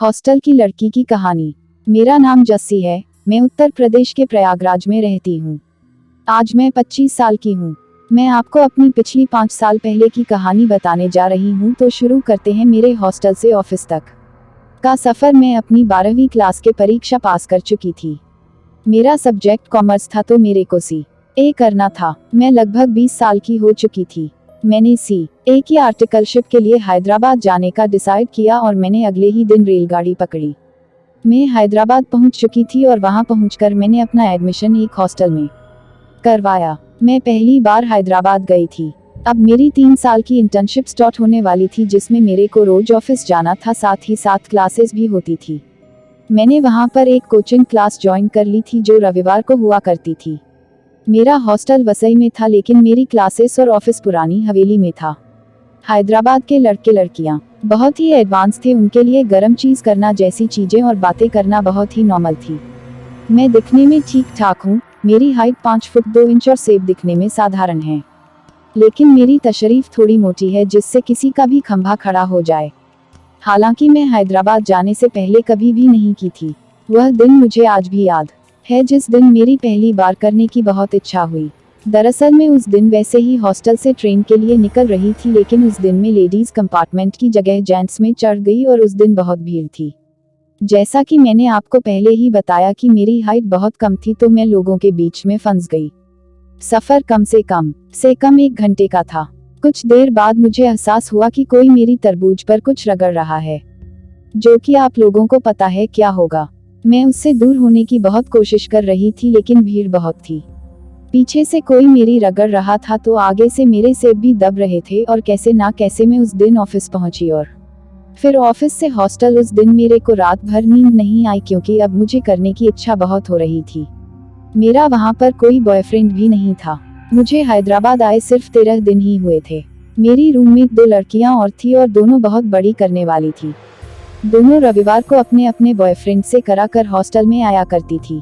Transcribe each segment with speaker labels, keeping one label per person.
Speaker 1: Hostel की लड़की की कहानी। मेरा नाम जस्सी है। मैं उत्तर प्रदेश के प्रयागराज में रहती हूँ। आज मैं 25 साल की हूँ। मैं आपको अपनी पिछली 5 साल पहले की कहानी बताने जा रही हूँ। तो शुरू करते हैं मेरे हॉस्टल से ऑफिस तक का सफ़र। मैं अपनी 12वीं क्लास के परीक्षा पास कर चुकी थी। मेरा सब्जेक्ट कॉमर्स था तो मेरे को CA करना था। मैं लगभग 20 साल की हो चुकी थी। मैंने CA की आर्टिकलशिप के लिए हैदराबाद जाने का डिसाइड किया और मैंने अगले ही दिन रेलगाड़ी पकड़ी। मैं हैदराबाद पहुंच चुकी थी और वहां पहुंचकर मैंने अपना एडमिशन एक हॉस्टल में करवाया। मैं पहली बार हैदराबाद गई थी। अब मेरी 3 साल की इंटर्नशिप स्टार्ट होने वाली थी जिसमें मेरे को रोज ऑफिस जाना था, साथ ही साथ क्लासेस भी होती थी। मैंने वहां पर एक कोचिंग क्लास ज्वाइन कर ली थी जो रविवार को हुआ करती थी। मेरा हॉस्टल वसई में था लेकिन मेरी क्लासेस और ऑफिस पुरानी हवेली में था। हैदराबाद के लड़के लड़कियां बहुत ही एडवांस थे। उनके लिए गर्म चीज़ करना जैसी चीज़ें और बातें करना बहुत ही नॉर्मल थी। मैं दिखने में ठीक ठाक हूँ। मेरी हाइट 5 फुट 2 इंच और शेप दिखने में साधारण है, लेकिन मेरी तशरीफ थोड़ी मोटी है जिससे किसी का भी खंभा खड़ा हो जाए। हालांकि मैं हैदराबाद जाने से पहले कभी भी नहीं की थी। वह दिन मुझे आज भी याद है जिस दिन मेरी पहली बार करने की बहुत इच्छा हुई। दरअसल मैं उस दिन वैसे ही हॉस्टल से ट्रेन के लिए निकल रही थी, लेकिन उस दिन मैं लेडीज कंपार्टमेंट की जगह जेंट्स में चढ़ गई और उस दिन बहुत भीड़ थी। जैसा कि मैंने आपको पहले ही बताया कि मेरी हाइट बहुत कम थी तो मैं लोगों के बीच में फंस गई। सफर कम से कम 1 घंटे का था। कुछ देर बाद मुझे एहसास हुआ कि कोई मेरी तरबूज पर कुछ रगड़ रहा है, जो कि आप लोगों को पता है क्या होगा। मैं उससे दूर होने की बहुत कोशिश कर रही थी लेकिन भीड़ बहुत थी। पीछे से कोई मेरी रगड़ रहा था तो आगे से मेरे सेब भी दब रहे थे और कैसे ना कैसे मैं उस दिन ऑफिस पहुंची और फिर ऑफिस से हॉस्टल। उस दिन मेरे को रात भर नींद नहीं आई क्योंकि अब मुझे करने की इच्छा बहुत हो रही थी। मेरा वहां पर कोई बॉयफ्रेंड भी नहीं था। मुझे हैदराबाद आए सिर्फ 13 दिन ही हुए थे। मेरी रूममेट 2 लड़कियां और थी और दोनों बहुत बड़ी करने वाली थी। दोनों रविवार को अपने अपने बॉयफ्रेंड से कराकर हॉस्टल में आया करती थी।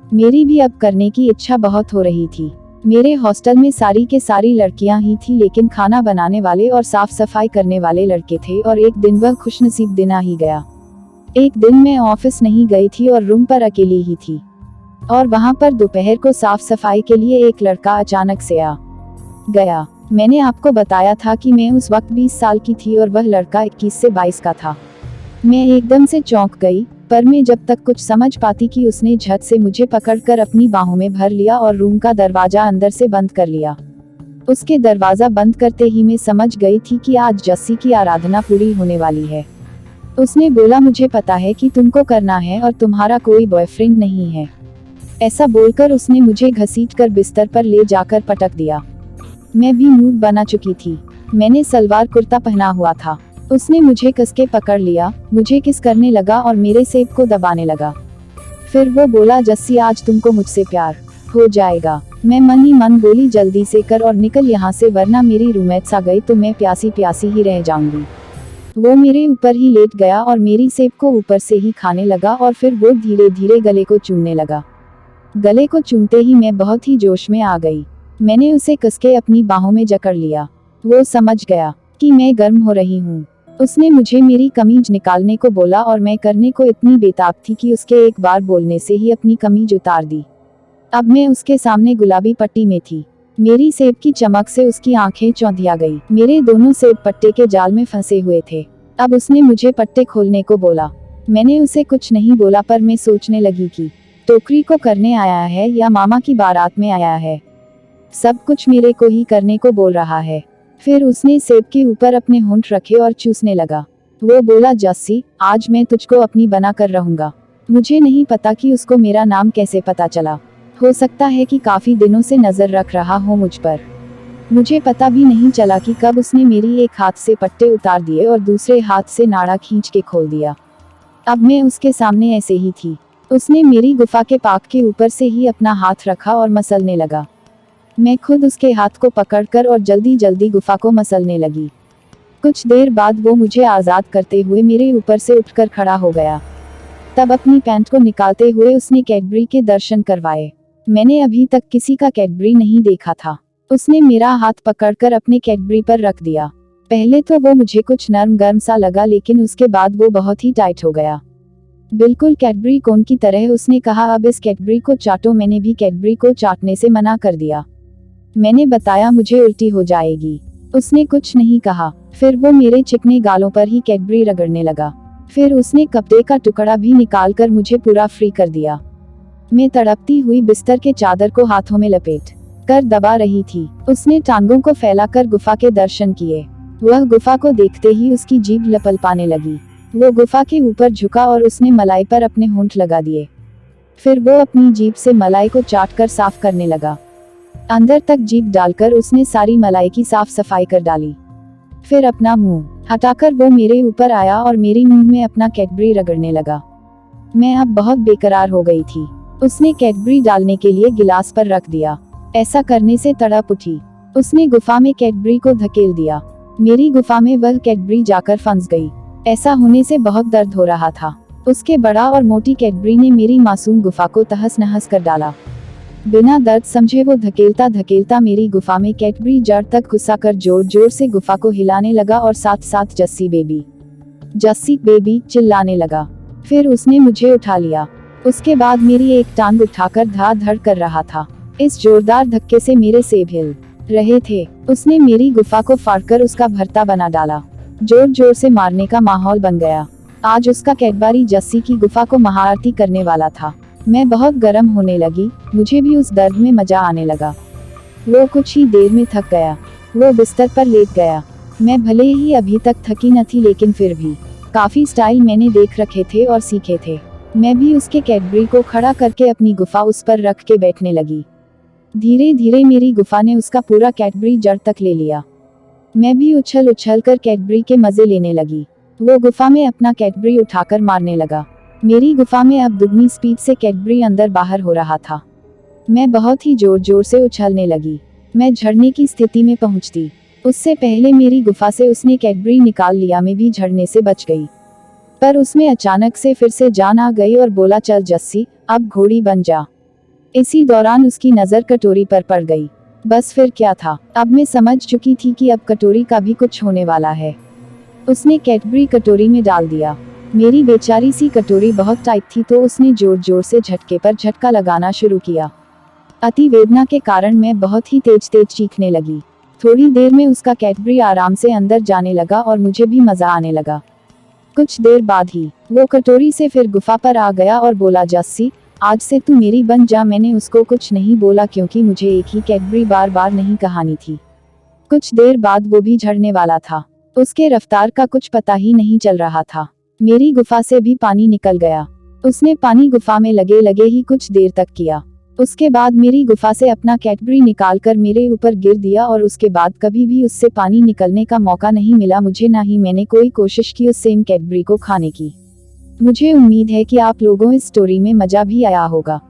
Speaker 1: मेरी भी अब करने की इच्छा बहुत हो रही थी। मेरे हॉस्टल में सारी के सारी लड़कियां ही थी, लेकिन खाना बनाने वाले और साफ सफाई करने वाले लड़के थे। और एक दिन वह खुशनसीब दिन आ ही गया। एक दिन मैं ऑफिस नहीं गई थी और रूम पर अकेली ही थी और वहां पर दोपहर को साफ सफाई के लिए एक लड़का अचानक से आ गया। मैंने आपको बताया था कि मैं उस वक्त 20 साल की थी और वह लड़का 21 से 22 का था। मैं एकदम से चौंक गई, पर मैं जब तक कुछ समझ पाती कि उसने झट से मुझे पकड़कर अपनी बाहों में भर लिया और रूम का दरवाजा अंदर से बंद कर लिया। उसके दरवाजा बंद करते ही मैं समझ गई थी कि आज जस्सी की आराधना पूरी होने वाली है। उसने बोला, मुझे पता है कि तुमको करना है और तुम्हारा कोई बॉयफ्रेंड नहीं है। ऐसा बोलकर उसने मुझे घसीटकर बिस्तर पर ले जाकर पटक दिया। मैं भी मूड बना चुकी थी। मैंने सलवार कुर्ता पहना हुआ था। उसने मुझे कस के पकड़ लिया, मुझे किस करने लगा और मेरे सेब को दबाने लगा। फिर वो बोला, जस्सी आज तुमको मुझसे प्यार हो जाएगा। मैं मन ही मन बोली, जल्दी से कर और निकल यहाँ से, वरना मेरी रूममेट्स आ गई तो मैं प्यासी प्यासी ही रह जाऊंगी। वो मेरे ऊपर ही लेट गया और मेरी सेब को ऊपर से ही खाने लगा और फिर वो धीरे धीरे गले को चूमने लगा। गले को चूमते ही मैं बहुत ही जोश में आ गई। मैंने उसे कस के अपनी बाहों में जकड़ लिया। वो समझ गया कि मैं गर्म हो रही हूँ। उसने मुझे मेरी कमीज निकालने को बोला और मैं करने को इतनी बेताब थी कि उसके एक बार बोलने से ही अपनी कमीज उतार दी। अब मैं उसके सामने गुलाबी पट्टी में थी। मेरी सेब की चमक से उसकी आंखें चौंधिया गई। मेरे दोनों सेब पट्टे के जाल में फंसे हुए थे। अब उसने मुझे पट्टे खोलने को बोला। मैंने उसे कुछ नहीं बोला, पर मैं सोचने लगी कि टोकरी को करने आया है या मामा की बारात में आया है। सब कुछ मेरे को ही करने को बोल रहा है। फिर उसने सेब के ऊपर अपने होंठ रखे और चूसने लगा। वो बोला, जस्सी आज मैं तुझको अपनी बना कर रहूंगा। मुझे नहीं पता कि उसको मेरा नाम कैसे पता चला। हो सकता है कि काफी दिनों से नजर रख रहा हो मुझ पर। मुझे पता भी नहीं चला कि कब उसने मेरी एक हाथ से पट्टे उतार दिए और दूसरे हाथ से नाड़ा खींच के खोल दिया। अब मैं उसके सामने ऐसे ही थी। उसने मेरी गुफा के पाक के ऊपर से ही अपना हाथ रखा और मसलने लगा। मैं खुद उसके हाथ को पकड़कर और जल्दी जल्दी गुफा को मसलने लगी। कुछ देर बाद वो मुझे आज़ाद करते हुए मेरे ऊपर से उठकर खड़ा हो गया। तब अपनी पैंट को निकालते हुए उसने कैडबरी के दर्शन करवाए। मैंने अभी तक किसी का कैडबरी नहीं देखा था। उसने मेरा हाथ पकड़कर अपने कैडबरी पर रख दिया। पहले तो वो मुझे कुछ नरम गर्म सा लगा, लेकिन उसके बाद वो बहुत ही टाइट हो गया, बिल्कुल कैडबरी कोन की तरह। उसने कहा, अब इस कैडबरी को चाटो। मैंने भी कैडबरी को चाटने से मना कर दिया। मैंने बताया मुझे उल्टी हो जाएगी। उसने कुछ नहीं कहा। फिर वो मेरे चिकने गालों पर ही कैडबरी रगड़ने लगा। फिर उसने कपड़े का टुकड़ा भी निकालकर मुझे पूरा फ्री कर दिया। मैं तड़पती हुई बिस्तर के चादर को हाथों में लपेट कर दबा रही थी। उसने टांगों को फैलाकर गुफा के दर्शन किए। वह गुफा को देखते ही उसकी जीभ लपलपाने लगी। वो गुफा के ऊपर झुका और उसने मलाई पर अपने होंठ लगा दिए। फिर वो अपनी जीभ से मलाई को चाट कर साफ करने लगा। अंदर तक जीभ डालकर उसने सारी मलाई की साफ सफाई कर डाली। फिर अपना मुंह हटाकर वो मेरे ऊपर आया और मेरी मुंह में अपना कैडबरी रगड़ने लगा। मैं अब बहुत बेकरार हो गई थी। उसने कैडबरी डालने के लिए गिलास पर रख दिया। ऐसा करने से तड़प उठी। उसने गुफा में कैडबरी को धकेल दिया। मेरी गुफा में वह कैडबरी जाकर फंस गई। ऐसा होने से बहुत दर्द हो रहा था। उसके बड़ा और मोटी कैडबरी ने मेरी मासूम गुफा को तहस नहस कर डाला। बिना दर्द समझे वो धकेलता धकेलता मेरी गुफा में कैडबरी जड़ तक घुसाकर जोर जोर से गुफा को हिलाने लगा और साथ साथ जस्सी बेबी चिल्लाने लगा। फिर उसने मुझे उठा लिया। उसके बाद मेरी एक टांग उठाकर धा धड़ कर रहा था। इस जोरदार धक्के से मेरे सेब हिल रहे थे। उसने मेरी गुफा को फाड़कर उसका भरता बना डाला। जोर जोर से मारने का माहौल बन गया। आज उसका कैडबरी जस्सी की गुफा को महाआरती करने वाला था। मैं बहुत गर्म होने लगी। मुझे भी उस दर्द में मजा आने लगा। वो कुछ ही देर में थक गया। वो बिस्तर पर लेट गया। मैं भले ही अभी तक थकी न थी, लेकिन फिर भी काफी स्टाइल मैंने देख रखे थे और सीखे थे। मैं भी उसके कैडबरी को खड़ा करके अपनी गुफा उस पर रख के बैठने लगी। धीरे धीरे मेरी गुफा ने उसका पूरा कैडबरी जड़ तक ले लिया। मैं भी उछल उछल कर कैडबरी के मजे लेने लगी। वो गुफा में अपना कैडबरी उठाकर मारने लगा। मेरी गुफा में अब दुगनी स्पीड से कैडबरी अंदर बाहर हो रहा था। मैं बहुत ही जोर जोर से उछलने लगी। मैं झड़ने की स्थिति में पहुंचती। उससे पहले मेरी गुफा से उसने कैडबरी निकाल लिया। मैं भी झड़ने से बच गई, पर उसमें अचानक से फिर से जान आ गई और बोला, चल जस्सी, अब घोड़ी बन जा। इसी दौरान उसकी नजर कटोरी पर पड़ गई। बस फिर क्या था, अब मैं समझ चुकी थी कि अब कटोरी का भी कुछ होने वाला है। उसने कैडबरी कटोरी में डाल दिया। मेरी बेचारी सी कटोरी बहुत टाइट थी, तो उसने जोर जोर से झटके पर झटका लगाना शुरू किया। अति वेदना के कारण मैं बहुत ही तेज तेज चीखने लगी। थोड़ी देर में उसका कैडबरी आराम से अंदर जाने लगा और मुझे भी मजा आने लगा। कुछ देर बाद ही वो कटोरी से फिर गुफा पर आ गया और बोला, जस्सी, आज से तू मेरी बन जा। मैंने उसको कुछ नहीं बोला, क्योंकि मुझे एक ही कैडबरी बार बार नहीं कहानी थी। कुछ देर बाद वो भी झड़ने वाला था। उसके रफ्तार का कुछ पता ही नहीं चल रहा था। मेरी गुफा से भी पानी निकल गया। उसने पानी गुफा में लगे लगे ही कुछ देर तक किया। उसके बाद मेरी गुफा से अपना कैडबरी निकालकर मेरे ऊपर गिर दिया और उसके बाद कभी भी उससे पानी निकलने का मौका नहीं मिला मुझे, ना ही मैंने कोई कोशिश की उस सेम कैडबरी को खाने की। मुझे उम्मीद है कि आप लोगों इस स्टोरी में मजा भी आया होगा।